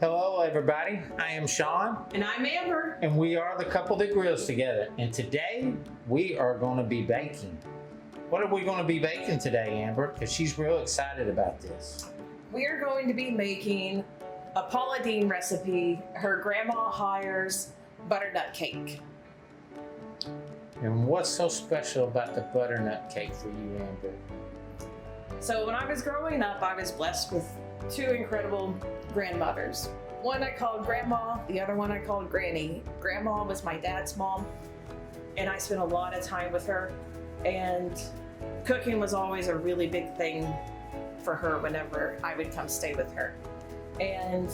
Hello everybody, I am Sean. And I'm Amber. And we are the couple that grills together. And today we are going to be baking. What are we going to be baking today, Amber? Because she's real excited about this. We are going to be making a Paula Deen recipe, her grandma hires butternut cake. And what's so special about the butternut cake for you, Amber? So when I was growing up, I was blessed with two incredible grandmothers. One I called Grandma, the other one I called Granny. Grandma was my dad's mom, and I spent a lot of time with her, and cooking was always a really big thing for her whenever I would come stay with her. And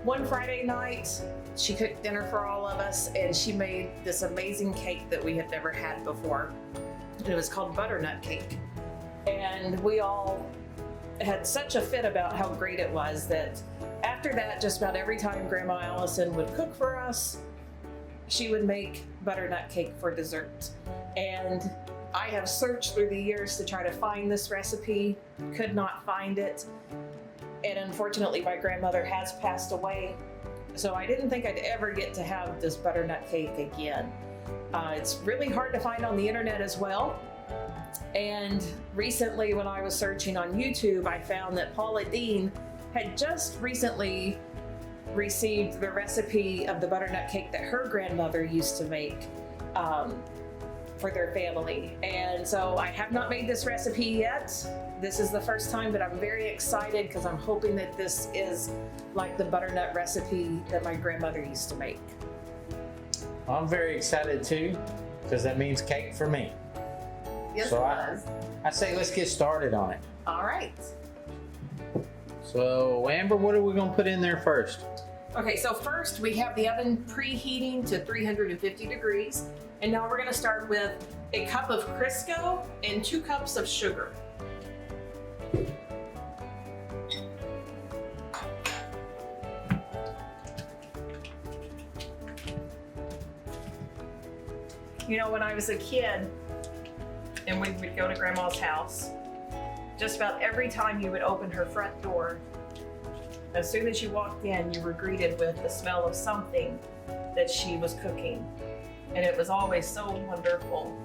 one Friday night, she cooked dinner for all of us, and she made this amazing cake that we had never had before. And it was called Butternut Cake. And we all had such a fit about how great it was that after that, just about every time Grandma Allison would cook for us, she would make butternut cake for dessert. And I have searched through the years to try to find this recipe, could not find it. And unfortunately, my grandmother has passed away, so I didn't think I'd ever get to have this butternut cake again. It's really hard to find on the internet as well. And recently, when I was searching on YouTube, I found that Paula Deen had just recently received the recipe of the butternut cake that her grandmother used to make for their family. And so I have not made this recipe yet. This is the first time, but I'm very excited because I'm hoping that this is like the butternut recipe that my grandmother used to make. I'm very excited too, because that means cake for me. Yes, so it does. I say let's get started on it. All right. So Amber, what are we going to put in there first? Okay, so first we have the oven preheating to 350 degrees. And now we're going to start with a cup of Crisco and 2 cups of sugar. You know, when I was a kid and we would go to Grandma's house, just about every time you would open her front door, as soon as you walked in, you were greeted with the smell of something that she was cooking. And it was always so wonderful.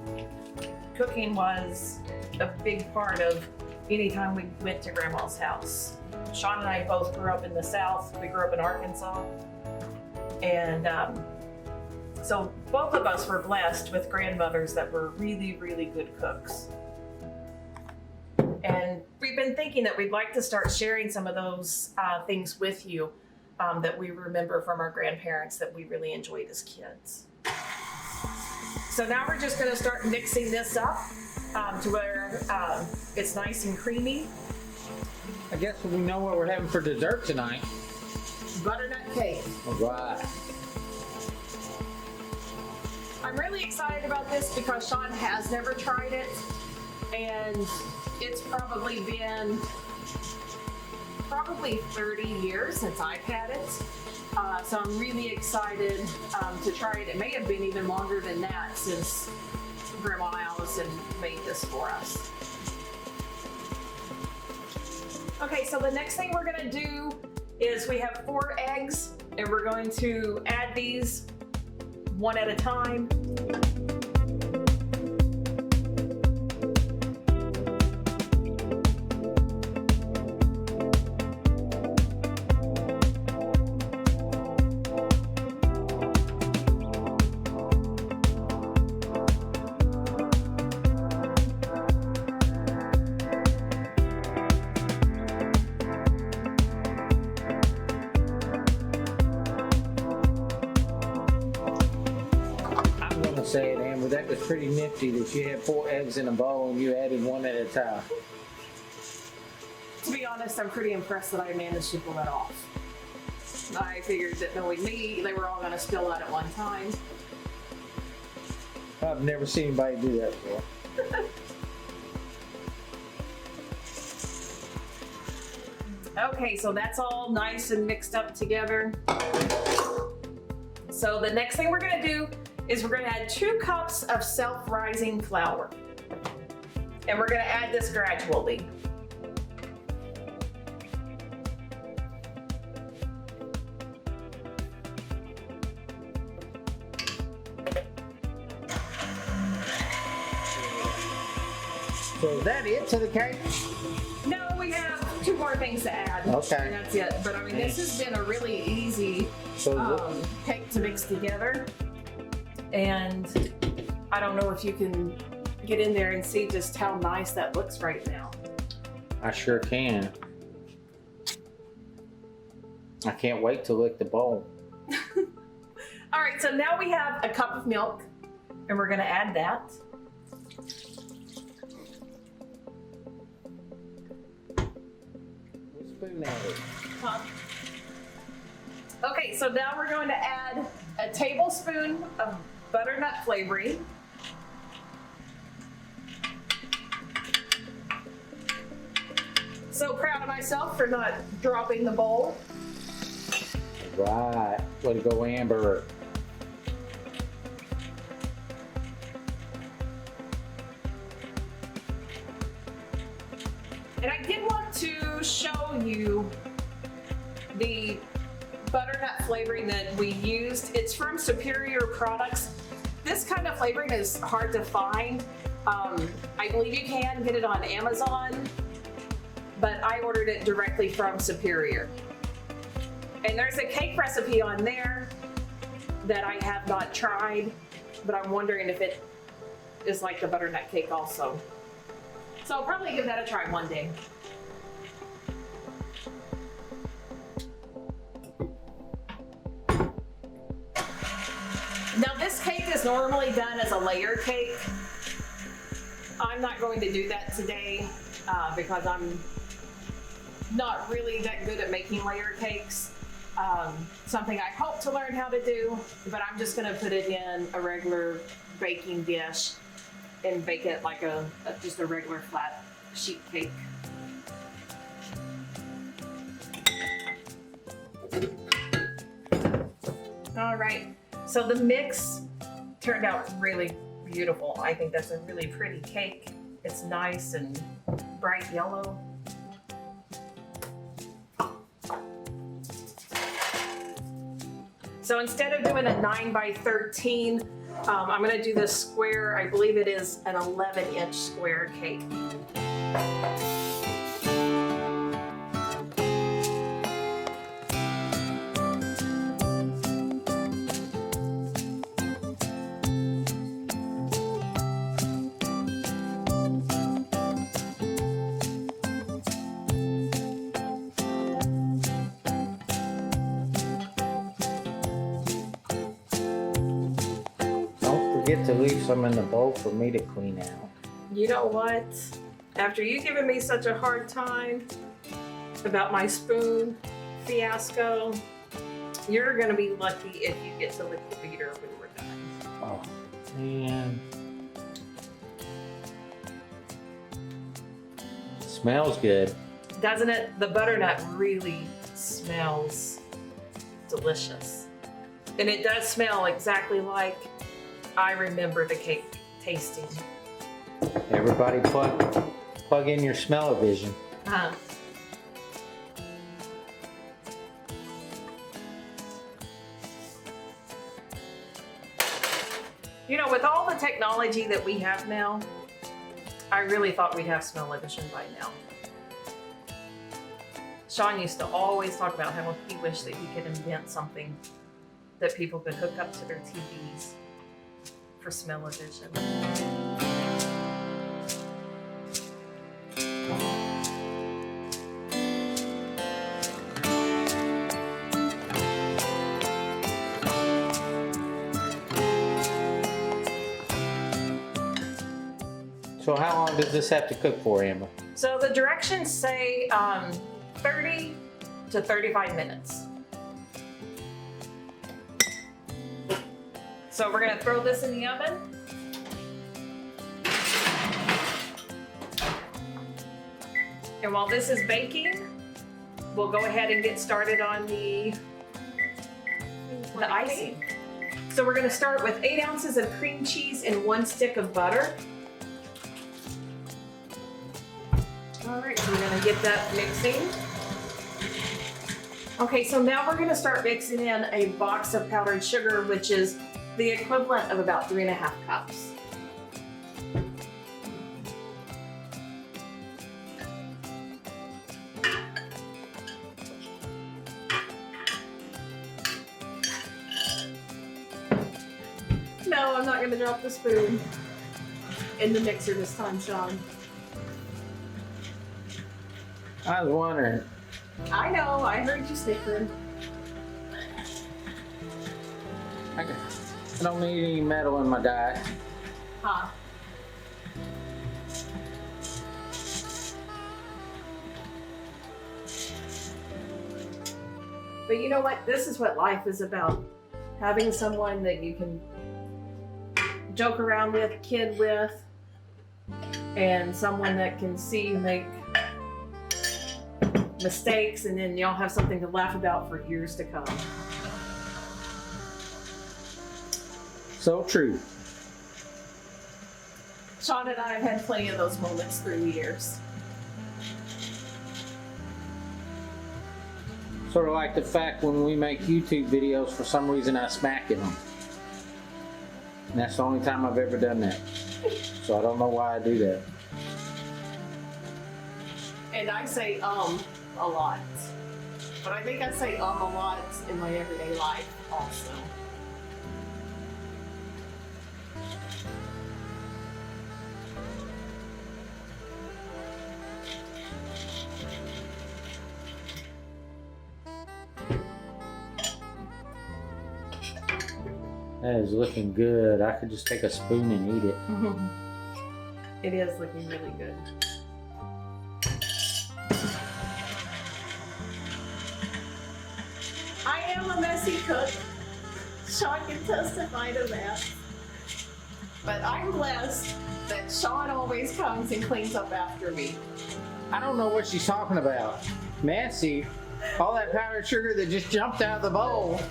Cooking was a big part of any time we went to Grandma's house. Sean and I both grew up in the South. We grew up in Arkansas. And so both of us were blessed with grandmothers that were really, really good cooks. And we've been thinking that we'd like to start sharing some of those things with you that we remember from our grandparents that we really enjoyed as kids. So now we're just going to start mixing this up to where it's nice and creamy. I guess we know what we're having for dessert tonight. Butternut cake. All right. I'm really excited about this because Sean has never tried it, and it's probably been 30 years since I've had it. So I'm really excited to try it. It may have been even longer than that since Grandma Allison made this for us. Okay, so the next thing we're gonna do is we have 4 eggs, and we're going to add these one at a time. Say it, Amber, that was pretty nifty that you had 4 eggs in a bowl and you added one at a time. To be honest, I'm pretty impressed that I managed to pull it off. I figured that knowing me, they were all going to spill out at one time. I've never seen anybody do that before. Okay, so that's all nice and mixed up together. So the next thing we're going to do is we're going to add 2 cups of self-rising flour. And we're going to add this gradually. So is that it to the cake? No, we have 2 more things to add. Okay. And that's it. But I mean, this has been a really easy cake to mix together. And I don't know if you can get in there and see just how nice that looks right now. I sure can. I can't wait to lick the bowl. All right, so now we have a cup of milk, and we're gonna add that. Spoon added. Okay, so now we're going to add a tablespoon of butternut flavoring. So proud of myself for not dropping the bowl. Right. Way to go, Amber. And I did want to show you the butternut flavoring that we used. It's from Superior Products. This kind of flavoring is hard to find. I believe you can get it on Amazon, but I ordered it directly from Superior. And there's a cake recipe on there that I have not tried, but I'm wondering if it is like the butternut cake also. So I'll probably give that a try one day. Now this cake is normally done as a layer cake. I'm not going to do that today because I'm not really that good at making layer cakes. Something I hope to learn how to do, but I'm just gonna put it in a regular baking dish and bake it like just a regular flat sheet cake. All right, so the mix turned out really beautiful. I think that's a really pretty cake. It's nice and bright yellow. So instead of doing a 9 by 13, I'm gonna do this square, I believe it is an 11-inch square cake. Forget to leave some in the bowl for me to clean out. You know what? After you giving me such a hard time about my spoon fiasco, you're gonna be lucky if you get to lick the beater when we're done. Oh, man. Smells good. Doesn't it? The butternut really smells delicious. And it does smell exactly like I remember the cake tasting. Everybody plug in your smell-o-vision. You know, with all the technology that we have now, I really thought we'd have smell-o-vision by now. Sean used to always talk about how he wished that he could invent something that people could hook up to their TVs for smell-o-vision. So how long does this have to cook for, Amber? So the directions say 30 to 35 minutes. So we're gonna throw this in the oven. And while this is baking, we'll go ahead and get started on the icing. So we're gonna start with 8 ounces of cream cheese and 1 stick of butter. All right, so we're gonna get that mixing. Okay, so now we're gonna start mixing in a box of powdered sugar, which is the equivalent of about 3.5 cups. I'm not gonna drop the spoon in the mixer this time, Sean. I was wondering. I know, I heard you snickering. I don't need any metal in my diet. Huh. But you know what? This is what life is about. Having someone that you can joke around with, kid with, and someone that can see you make mistakes, and then y'all have something to laugh about for years to come. So true. Sean and I have had plenty of those moments through the years. Sort of like the fact when we make YouTube videos, for some reason I smack in them. And that's the only time I've ever done that. So I don't know why I do that. And I say a lot. But I think I say a lot in my everyday life also. That is looking good. I could just take a spoon and eat it. It is looking really good. I am a messy cook. Sean can testify to that. But I'm blessed that Sean always comes and cleans up after me. I don't know what she's talking about. Messy. All that powdered sugar that just jumped out of the bowl.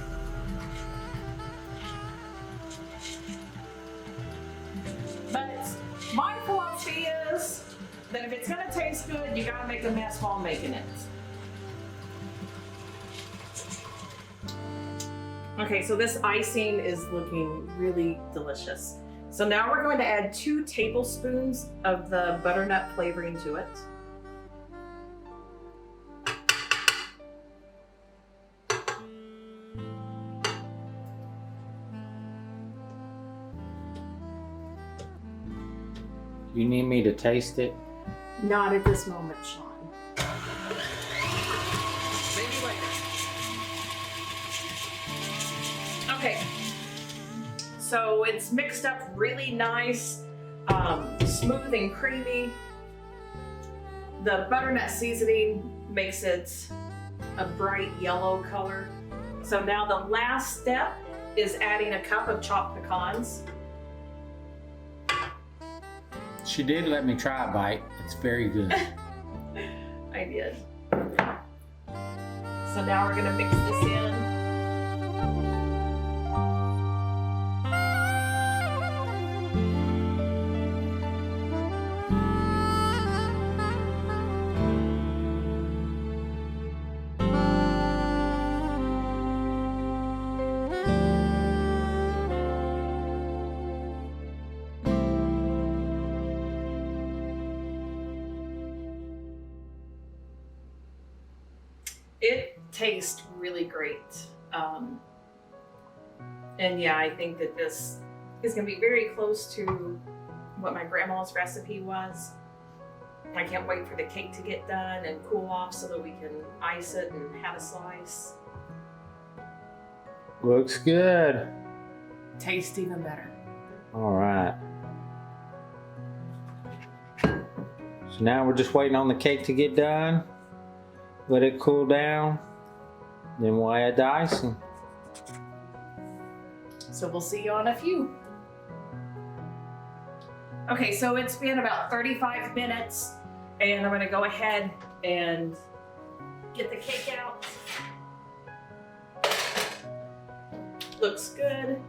But my philosophy is that if it's gonna taste good, you gotta make a mess while making it. Okay, so this icing is looking really delicious. So now we're going to add 2 tablespoons of the butternut flavoring to it. You need me to taste it? Not at this moment, Sean. Maybe later. Okay. So it's mixed up really nice, smooth and creamy. The butternut seasoning makes it a bright yellow color. So now the last step is adding a cup of chopped pecans. She did let me try a bite. It's very good. I did. So now we're gonna mix this in. It tastes really great. And yeah, I think that this is gonna be very close to what my grandma's recipe was. I can't wait for the cake to get done and cool off so that we can ice it and have a slice. Looks good. Tastes even better. All right. So now we're just waiting on the cake to get done. Let it cool down. Then we'll add the icing. So we'll see you on a few. Okay, so it's been about 35 minutes and I'm gonna go ahead and get the cake out. Looks good.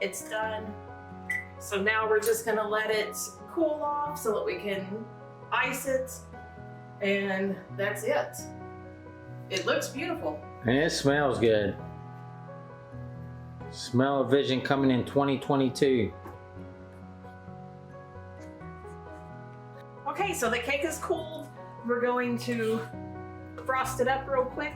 It's done. So now we're just gonna let it cool off so that we can ice it, and that's it. It looks beautiful. And it smells good. Smell of vision coming in 2022. Okay, so the cake is cooled. We're going to frost it up real quick.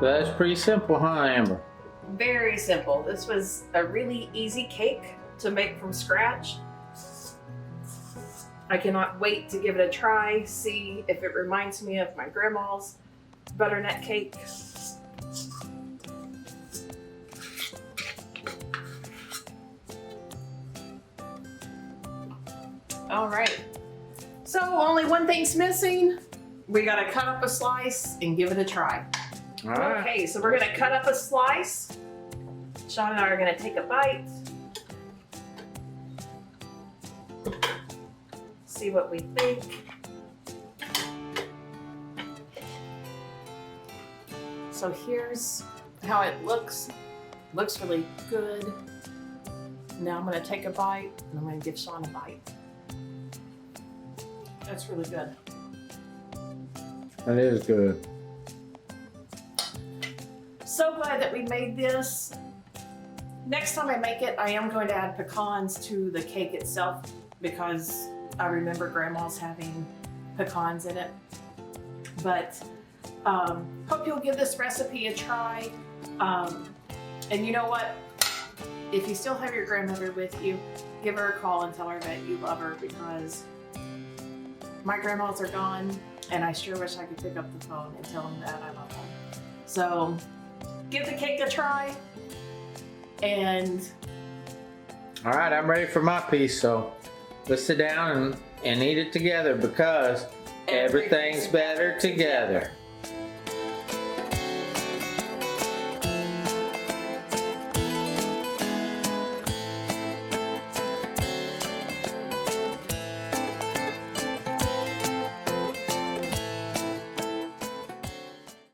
So that's pretty simple, huh, Amber? Very simple. This was a really easy cake to make from scratch. I cannot wait to give it a try, see if it reminds me of my grandma's butternut cake. All right, so only one thing's missing. We gotta cut up a slice and give it a try. All right. Okay, so we're gonna cut up a slice. Sean and I are gonna take a bite. See what we think. So here's how it looks. Looks really good. Now I'm gonna take a bite and I'm gonna give Sean a bite. That's really good. That is good. So glad that we made this. Next time I make it, I am going to add pecans to the cake itself because I remember grandma's having pecans in it. But hope you'll give this recipe a try. And you know what? If you still have your grandmother with you, give her a call and tell her that you love her because my grandmas are gone and I sure wish I could pick up the phone and tell them that I love them. So give the cake a try and... All right, I'm ready for my piece, so let's sit down and eat it together because everything's better together.